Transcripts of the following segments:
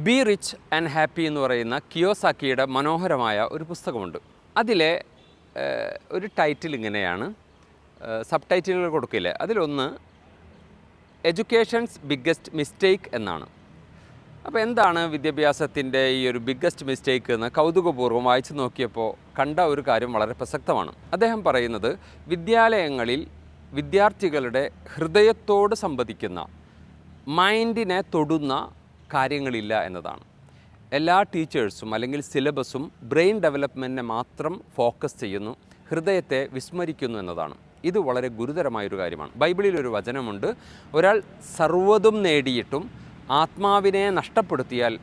B rich and happy എന്ന് പറയുന്ന കിയോസാക്കിയുടെ മനോഹരമായ ഒരു പുസ്തകമുണ്ട്. അതിലെ ഒരു ടൈറ്റിൽ ഇങ്ങനെയാണ്, സബ് ടൈറ്റിലുകൾ കൊടുക്കില്ലേ, അതിലൊന്ന് എഡ്യൂക്കേഷൻസ് ബിഗ്ഗസ്റ്റ് മിസ്റ്റേക്ക് എന്നാണ്. അപ്പോൾ എന്താണ് വിദ്യാഭ്യാസത്തിൻ്റെ ഈ ഒരു ബിഗ്ഗസ്റ്റ് മിസ്റ്റേക്ക് എന്ന് കൗതുകപൂർവ്വം വായിച്ചു നോക്കിയപ്പോൾ കണ്ട ഒരു കാര്യം വളരെ പ്രസക്തമാണ്. അദ്ദേഹം പറയുന്നത് വിദ്യാലയങ്ങളിൽ വിദ്യാർത്ഥികളുടെ ഹൃദയത്തോട് സംവദിക്കുന്ന, മൈൻഡിനെ തൊടുന്ന കാര്യങ്ങളില്ല എന്നതാണ്. എല്ലാ ടീച്ചേഴ്സും അല്ലെങ്കിൽ സിലബസും ബ്രെയിൻ ഡെവലപ്മെൻറ്റിനെ മാത്രം ഫോക്കസ് ചെയ്യുന്നു, ഹൃദയത്തെ വിസ്മരിക്കുന്നു എന്നതാണ്. ഇത് വളരെ ഗുരുതരമായൊരു കാര്യമാണ്. ബൈബിളിലൊരു വചനമുണ്ട്, ഒരാൾ സർവ്വതും നേടിയിട്ടും ആത്മാവിനെ നഷ്ടപ്പെടുത്തിയാൽ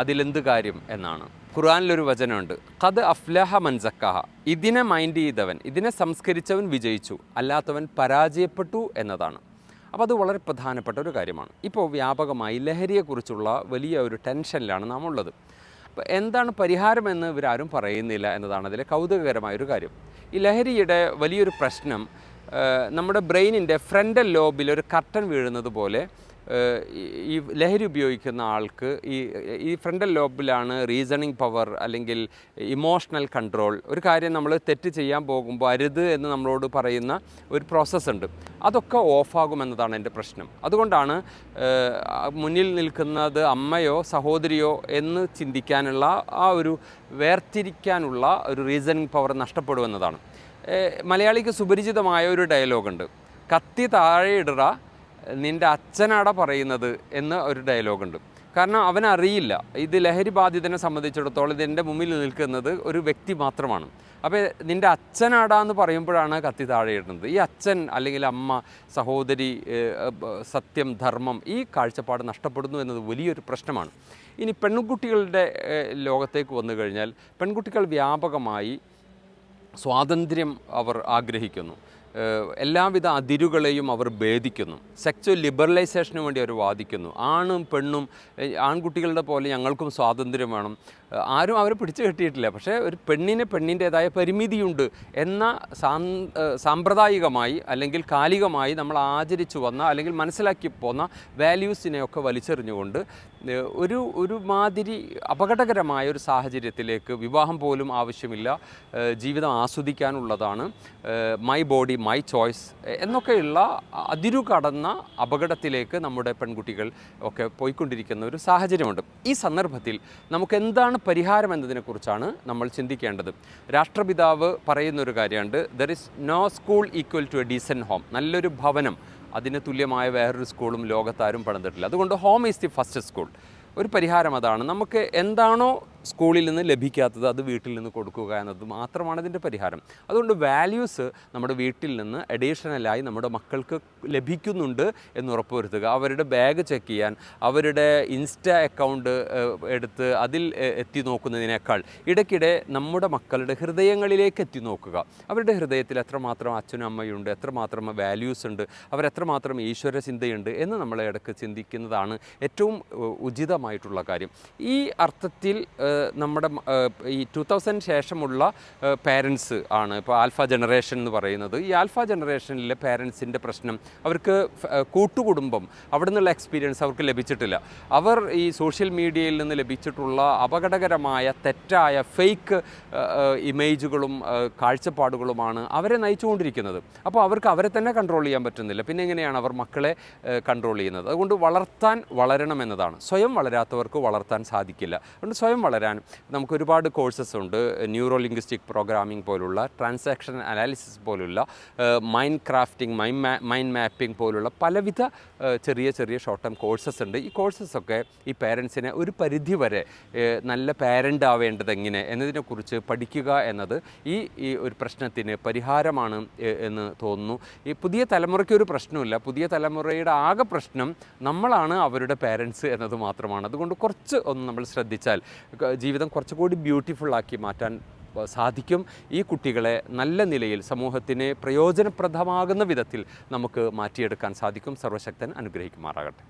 അതിലെന്ത് കാര്യം എന്നാണ്. ഖുർആനിലൊരു വചനമുണ്ട്, ഖദ് അഫ്ലഹ മൻ സക്കാഹ, ഇതിനെ മൈൻഡ് ചെയ്തവൻ, ഇതിനെ സംസ്കരിച്ചവൻ വിജയിച്ചു, അല്ലാത്തവൻ പരാജയപ്പെട്ടു എന്നതാണ്. അപ്പോൾ അത് വളരെ പ്രധാനപ്പെട്ട ഒരു കാര്യമാണ്. ഇപ്പോൾ വ്യാപകമായി ലഹരിയെക്കുറിച്ചുള്ള വലിയ ഒരു ടെൻഷനിലാണ് നാം ഉള്ളത്. അപ്പോൾ എന്താണ് പരിഹാരമെന്ന് ഇവരാരും പറയുന്നില്ല എന്നതാണ് അതിലെ കൗതുകകരമായൊരു കാര്യം. ഈ ലഹരിയുടെ വലിയൊരു പ്രശ്നം നമ്മുടെ ബ്രെയിനിൻ്റെ ഫ്രണ്ടൽ ലോബിൽ ഒരു കർട്ടൻ വീഴുന്നത് പോലെ ഈ ലഹരി ഉപയോഗിക്കുന്ന ആൾക്ക് ഈ ഫ്രണ്ടൽ ലോബിലാണ് റീസണിങ് പവർ അല്ലെങ്കിൽ ഇമോഷണൽ കൺട്രോൾ. ഒരു കാര്യം നമ്മൾ തെറ്റ് ചെയ്യാൻ പോകുമ്പോൾ അരുത് എന്ന് നമ്മളോട് പറയുന്ന ഒരു പ്രോസസ്സുണ്ട്, അതൊക്കെ ഓഫാകുമെന്നതാണ് എൻ്റെ പ്രശ്നം. അതുകൊണ്ടാണ് മുന്നിൽ നിൽക്കുന്നത് അമ്മയോ സഹോദരിയോ എന്ന് ചിന്തിക്കാനുള്ള ആ ഒരു വേർതിരിക്കാനുള്ള ഒരു റീസണിങ് പവർ നഷ്ടപ്പെടുമെന്നതാണ്. മലയാളിക്ക് സുപരിചിതമായ ഒരു ഡയലോഗുണ്ട്, കത്തി താഴെ ഇടുക നിൻ്റെ അച്ഛനാട പറയുന്നത് എന്ന് ഒരു ഡയലോഗുണ്ട്. കാരണം അവനറിയില്ല ഇത് ലഹരി ബാധിതനെ സംബന്ധിച്ചിടത്തോളം ഇതിൻ്റെ മുമ്പിൽ നിൽക്കുന്നത് ഒരു വ്യക്തി മാത്രമാണ്. അപ്പോൾ നിൻ്റെ അച്ഛനാടാന്ന് പറയുമ്പോഴാണ് കത്തി താഴെ ഇടുന്നത്. ഈ അച്ഛൻ അല്ലെങ്കിൽ അമ്മ, സഹോദരി, സത്യം, ധർമ്മം, ഈ കാഴ്ചപ്പാട് നഷ്ടപ്പെടുന്നു എന്നത് വലിയൊരു പ്രശ്നമാണ്. ഇനി പെൺകുട്ടികളുടെ ലോകത്തേക്ക് വന്നു കഴിഞ്ഞാൽ പെൺകുട്ടികൾ വ്യാപകമായി സ്വാതന്ത്ര്യം അവർ ആഗ്രഹിക്കുന്നു, എല്ലാവിധ അതിരുകളെയും അവർ ഭേദിക്കുന്നു, സെക്ച്വൽ ലിബറലൈസേഷന് വേണ്ടി അവർ വാദിക്കുന്നു. ആണും പെണ്ണും ആൺകുട്ടികളുടെ പോലെ ഞങ്ങൾക്കും സ്വാതന്ത്ര്യം വേണം. ആരും അവരെ പിടിച്ചു കെട്ടിയിട്ടില്ല, പക്ഷേ ഒരു പെണ്ണിന് പെണ്ണിൻ്റേതായ പരിമിതിയുണ്ട് എന്ന സാമ്പ്രദായികമായി അല്ലെങ്കിൽ കാലികമായി നമ്മൾ ആചരിച്ചു വന്ന അല്ലെങ്കിൽ മനസ്സിലാക്കി പോന്ന വാല്യൂസിനെയൊക്കെ വലിച്ചെറിഞ്ഞുകൊണ്ട് ഒരു മാതിരി അപകടകരമായ ഒരു സാഹചര്യത്തിലേക്ക്, വിവാഹം പോലും ആവശ്യമില്ല, ജീവിതം ആസ്വദിക്കാനുള്ളതാണ്, മൈ ബോഡി മൈ ചോയ്സ് എന്നൊക്കെയുള്ള അതിരു കടന്ന അപകടത്തിലേക്ക് നമ്മുടെ പെൺകുട്ടികൾ ഒക്കെ പോയിക്കൊണ്ടിരിക്കുന്ന ഒരു സാഹചര്യമുണ്ട്. ഈ സന്ദർഭത്തിൽ നമുക്ക് എന്താണ് പരിഹാരം എന്നതിനെക്കുറിച്ചാണ് നമ്മൾ ചിന്തിക്കേണ്ടത്. രാഷ്ട്രപിതാവ് പറയുന്നൊരു കാര്യമുണ്ട്, there is no school equal to a decent home. നല്ലൊരു ഭവനം, അതിന് തുല്യമായ വേറൊരു സ്കൂളും ലോകത്താരും പണിതിട്ടില്ല. അതുകൊണ്ട് home is the first school. ഒരു പരിഹാരം അതാണ്. നമുക്ക് എന്താണോ സ്കൂളിൽ നിന്ന് ലഭിക്കാത്തത് അത് വീട്ടിൽ നിന്ന് കൊടുക്കുക എന്നത് മാത്രമാണ് ഇതിൻ്റെ പരിഹാരം. അതുകൊണ്ട് വാല്യൂസ് നമ്മുടെ വീട്ടിൽ നിന്ന് അഡീഷണലായി നമ്മുടെ മക്കൾക്ക് ലഭിക്കുന്നുണ്ട് എന്ന് ഉറപ്പുവരുത്തുക. അവരുടെ ബാഗ് ചെക്ക് ചെയ്യാൻ, അവരുടെ ഇൻസ്റ്റ അക്കൗണ്ട് എടുത്ത് അതിൽ എത്തി നോക്കുന്നതിനേക്കാൾ ഇടയ്ക്കിടെ നമ്മുടെ മക്കളുടെ ഹൃദയങ്ങളിലേക്ക് എത്തി നോക്കുക. അവരുടെ ഹൃദയത്തിൽ എത്രമാത്രം അച്ഛനും അമ്മയുണ്ട്, എത്രമാത്രം വാല്യൂസ് ഉണ്ട്, അവരെത്രമാത്രം ഈശ്വര ചിന്തയുണ്ട് എന്ന് നമ്മളെ ഇടയ്ക്ക് ചിന്തിക്കുന്നതാണ് ഏറ്റവും ഉചിതമായിട്ടുള്ള കാര്യം. ഈ അർത്ഥത്തിൽ നമ്മുടെ ഈ 2000 ശേഷമുള്ള പേരൻസ് ആണ് ഇപ്പോൾ ആൽഫ ജനറേഷൻ എന്ന് പറയുന്നത്. ഈ ആൽഫ ജനറേഷനിലെ പേരൻസിൻ്റെ പ്രശ്നം, അവർക്ക് കൂട്ടുകുടുംബം, അവിടെ നിന്നുള്ള എക്സ്പീരിയൻസ് അവർക്ക് ലഭിച്ചിട്ടില്ല. അവർ ഈ സോഷ്യൽ മീഡിയയിൽ നിന്ന് ലഭിച്ചിട്ടുള്ള അപകടകരമായ തെറ്റായ ഫേക്ക് ഇമേജുകളും കാഴ്ചപ്പാടുകളുമാണ് അവരെ നയിച്ചുകൊണ്ടിരിക്കുന്നത്. അപ്പോൾ അവർക്ക് അവരെ തന്നെ കൺട്രോൾ ചെയ്യാൻ പറ്റുന്നില്ല, പിന്നെ എങ്ങനെയാണ് അവർ മക്കളെ കൺട്രോൾ ചെയ്യുന്നത്? അതുകൊണ്ട് വളരണം എന്നതാണ്. സ്വയം വളരാത്തവർക്ക് വളർത്താൻ സാധിക്കില്ല. അതുകൊണ്ട് സ്വയം വളരാൻ നമുക്ക് ഒരുപാട് കോഴ്സസ് ഉണ്ട്. ന്യൂറോ ലിംഗ്വിസ്റ്റിക് പ്രോഗ്രാമിംഗ് പോലുള്ള, ട്രാൻസാക്ഷൻ അനാലിസിസ് പോലുള്ള, മൈൻഡ് ക്രാഫ്റ്റിംഗ്, മൈൻഡ് മാപ്പിംഗ് പോലുള്ള പലവിധ ചെറിയ ഷോർട്ട് ടേം കോഴ്സസ് ഉണ്ട്. ഈ കോഴ്സസൊക്കെ ഈ പേരൻസിനെ ഒരു പരിധിവരെ നല്ല പാരൻ്റ് ആവേണ്ടത് എങ്ങനെ എന്നതിനെക്കുറിച്ച് പഠിക്കുക എന്നത് ഈ ഒരു പ്രശ്നത്തിന് പരിഹാരമാണ് എന്ന് തോന്നുന്നു. ഈ പുതിയ തലമുറയ്ക്ക് ഒരു പ്രശ്നമില്ല. പുതിയ തലമുറയുടെ ആകെ പ്രശ്നം നമ്മളാണ് അവരുടെ പേരൻസ് എന്നത് മാത്രമാണ്. അതുകൊണ്ട് കുറച്ച് ഒന്ന് നമ്മൾ ശ്രദ്ധിച്ചാൽ ജീവിതം കുറച്ചുകൂടി ബ്യൂട്ടിഫുള്ളാക്കി മാറ്റാൻ സാധിക്കും. ഈ കുട്ടികളെ നല്ല നിലയിൽ സമൂഹത്തിന് പ്രയോജനപ്രദമാകുന്ന വിധത്തിൽ നമുക്ക് മാറ്റിയെടുക്കാൻ സാധിക്കും. സർവശക്തൻ അനുഗ്രഹിക്കുമാറാകട്ടെ.